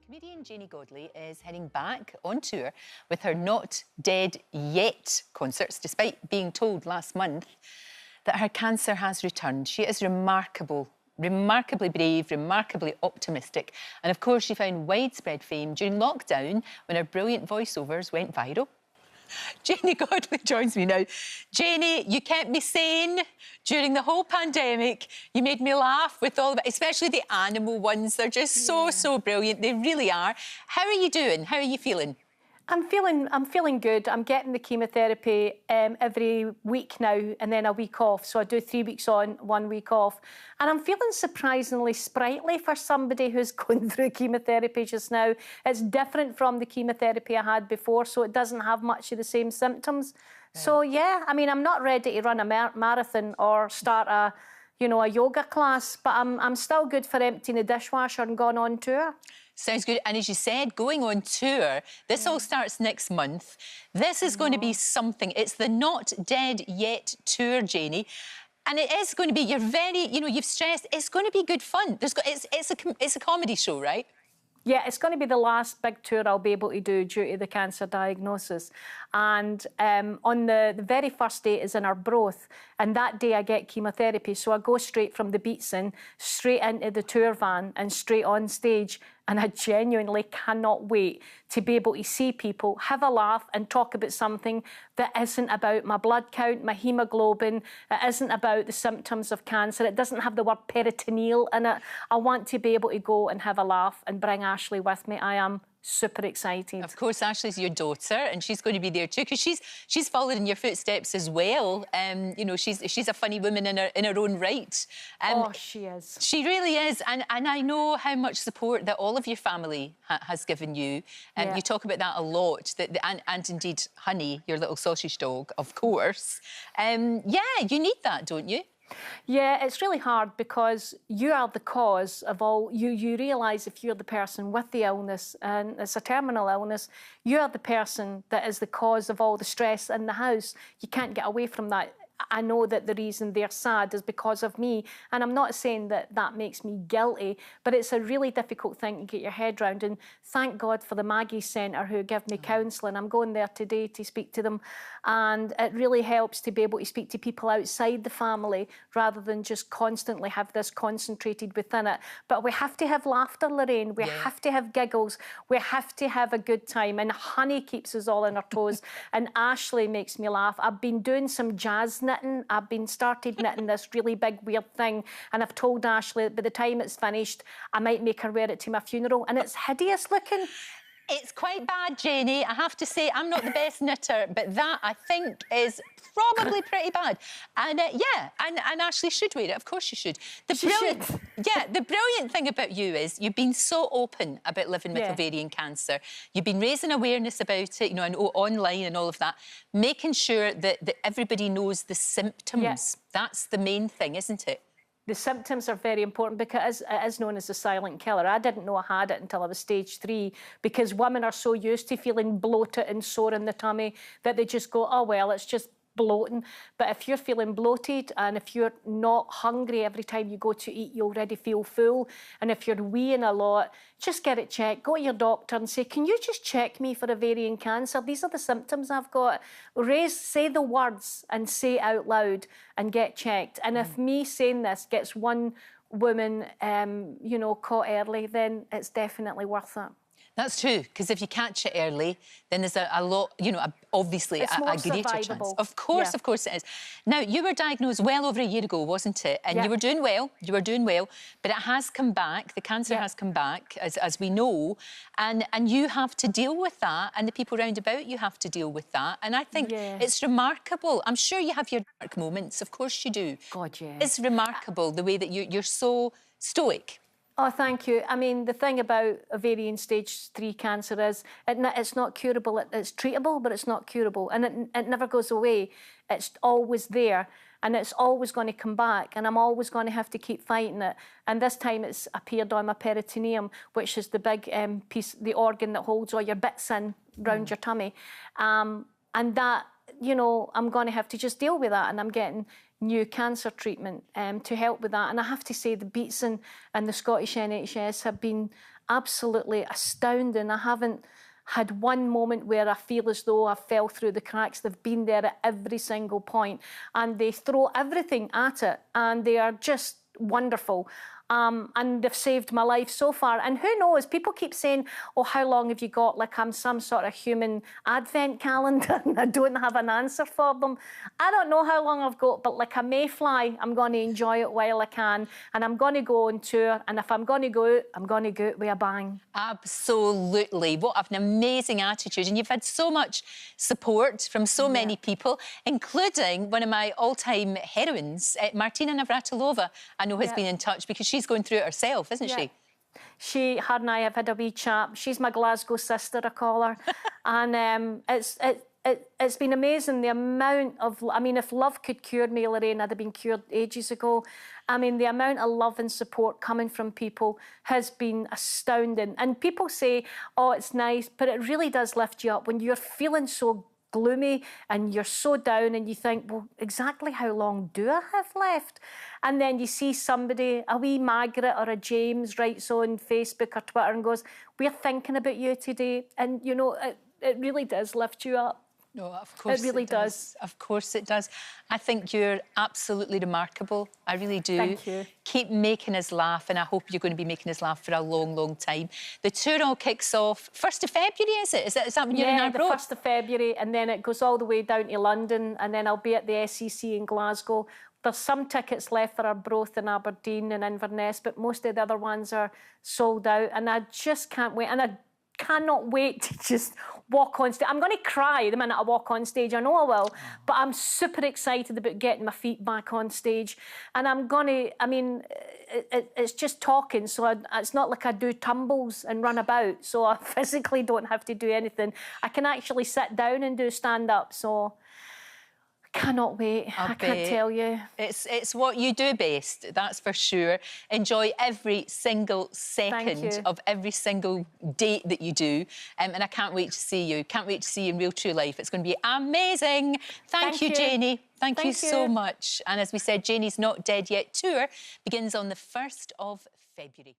Comedian Janey Godley is heading back on tour with her Not Dead Yet concerts, despite being told last month that her cancer has returned. She is remarkable, remarkably brave, remarkably optimistic, and of course she found widespread fame during lockdown when her brilliant voiceovers went viral. Janey Godley joins me now. Janey, you kept me sane during the whole pandemic. You made me laugh with all of it, especially the animal ones. They're just so brilliant. They really are. How are you doing? How are you feeling? I'm feeling good. I'm getting the chemotherapy every week now and then a week off. So I do 3 weeks on, 1 week off. And I'm feeling surprisingly sprightly for somebody who's going through chemotherapy just now. It's different from the chemotherapy I had before, so it doesn't have much of the same symptoms. Right. So, yeah, I mean, I'm not ready to run a marathon or start a yoga class, but I'm still good for emptying the dishwasher and going on tour. Sounds good. And as you said, going on tour, this all starts next month. This is going to be something. It's the Not Dead Yet tour, Janey. And it is going to be, you're very, you've stressed, it's going to be good fun. It's a comedy show, right? Yeah, it's going to be the last big tour I'll be able to do due to the cancer diagnosis. And on the very first day is in Arbroath, and that day I get chemotherapy. So I go straight from the Beatson, straight into the tour van and straight on stage. And I genuinely cannot wait to be able to see people, have a laugh and talk about something that isn't about my blood count, my haemoglobin. It isn't about the symptoms of cancer. It doesn't have the word peritoneal in it. I want to be able to go and have a laugh and bring Ashley with me. I am super excited. Of course, Ashley's your daughter, and she's going to be there too, because she's followed in your footsteps as well. She's a funny woman in her own right. Oh, she is. She really is, and I know how much support that all of your family has given you. You talk about that a lot. And indeed, Honey, your little sausage dog, of course. Yeah, you need that, don't you? Yeah, it's really hard because you are the cause of all. You realise if you're the person with the illness and it's a terminal illness, you are the person that is the cause of all the stress in the house. You can't get away from that. I know that the reason they're sad is because of me, and I'm not saying that that makes me guilty, but it's a really difficult thing to get your head round. And thank God for the Maggie Centre who give me counselling. I'm going there today to speak to them, and it really helps to be able to speak to people outside the family rather than just constantly have this concentrated within it. But we have to have laughter, Lorraine. We have to have giggles. We have to have a good time. And Honey keeps us all on our toes, and Ashley makes me laugh. I've been doing some jazz knitting. I've been started knitting this really big weird thing, and I've told Ashley that by the time it's finished I might make her wear it to my funeral, and it's hideous looking. It's quite bad, Janey. I have to say, I'm not the best knitter, but that, I think, is probably pretty bad. And and Ashley should wear it. Of course she should. The brilliant thing about you is you've been so open about living with ovarian cancer. You've been raising awareness about it, and online and all of that, making sure that everybody knows the symptoms. Yeah. That's the main thing, isn't it? The symptoms are very important because it is known as the silent killer. I didn't know I had it until I was stage 3, because women are so used to feeling bloated and sore in the tummy that they just go, oh, well, it's just bloating. But if you're feeling bloated and if you're not hungry every time you go to eat, you already feel full. And if you're weeing a lot, just get it checked. Go to your doctor and say, can you just check me for ovarian cancer? These are the symptoms I've got. Say the words and say it out loud and get checked. And if me saying this gets one woman, caught early, then it's definitely worth it. That's true, because if you catch it early, then there's a lot, obviously a greater chance. Of course it is. Now, you were diagnosed well over a year ago, wasn't it? And you were doing well, but it has come back, the cancer has come back, as we know, and you have to deal with that, and the people round about you have to deal with that, and I think it's remarkable. I'm sure you have your dark moments, of course you do. God, yeah. It's remarkable, the way that you're so stoic. Oh, thank you. I mean, the thing about ovarian stage 3 cancer is it's not curable. It's treatable, but it's not curable. And it never goes away. It's always there. And it's always going to come back. And I'm always going to have to keep fighting it. And this time it's appeared on my peritoneum, which is the big piece, the organ that holds all your bits in round your tummy. And that, I'm going to have to just deal with that. And I'm getting new cancer treatment to help with that. And I have to say the beats and the Scottish NHS have been absolutely astounding. I haven't had one moment where I feel as though I fell through the cracks. They've been there at every single point, and they throw everything at it, and they are just wonderful. And they've saved my life so far. And who knows, people keep saying, oh, how long have you got? Like I'm some sort of human advent calendar and I don't have an answer for them. I don't know how long I've got, but like a mayfly, I'm going to enjoy it while I can. And I'm going to go on tour. And if I'm going to go out, I'm going to go out with a bang. Absolutely. What an amazing attitude. And you've had so much support from so many people, including one of my all-time heroines, Martina Navratilova, I know has been in touch because she's going through it herself, isn't she? Her and I have had a wee chat. She's my Glasgow sister, I call her. And it's been amazing, the amount of... I mean, if love could cure me, Lorraine, I'd have been cured ages ago. I mean, the amount of love and support coming from people has been astounding. And people say, oh, it's nice, but it really does lift you up when you're feeling so gloomy and you're so down and you think, well, exactly how long do I have left? And then you see somebody, a wee Margaret or a James writes on Facebook or Twitter and goes, we're thinking about you today. And, you know, it really does lift you up. No, of course it really does. Of course it does. I think you're absolutely remarkable. I really do. Thank you. Keep making us laugh, and I hope you're going to be making us laugh for a long, long time. The tour all kicks off 1st of February, is it? Is that when you're in Arbroath? Yeah, the 1st of February, and then it goes all the way down to London, and then I'll be at the SEC in Glasgow. There's some tickets left for Arbroath and Aberdeen and Inverness, but most of the other ones are sold out, and I just can't wait. And I cannot wait to just walk on stage. I'm going to cry the minute I walk on stage, I know I will, but I'm super excited about getting my feet back on stage. And I'm going to, I mean, it's just talking, so it's not like I do tumbles and run about, so I physically don't have to do anything. I can actually sit down and do stand-up, so... Cannot wait. I can't tell you. It's what you do best, that's for sure. Enjoy every single second of every single date that you do. And I can't wait to see you. Can't wait to see you in real true life. It's going to be amazing. Thank you, Janey. Thank you so much. And as we said, Janey's Not Dead Yet tour begins on the 1st of February.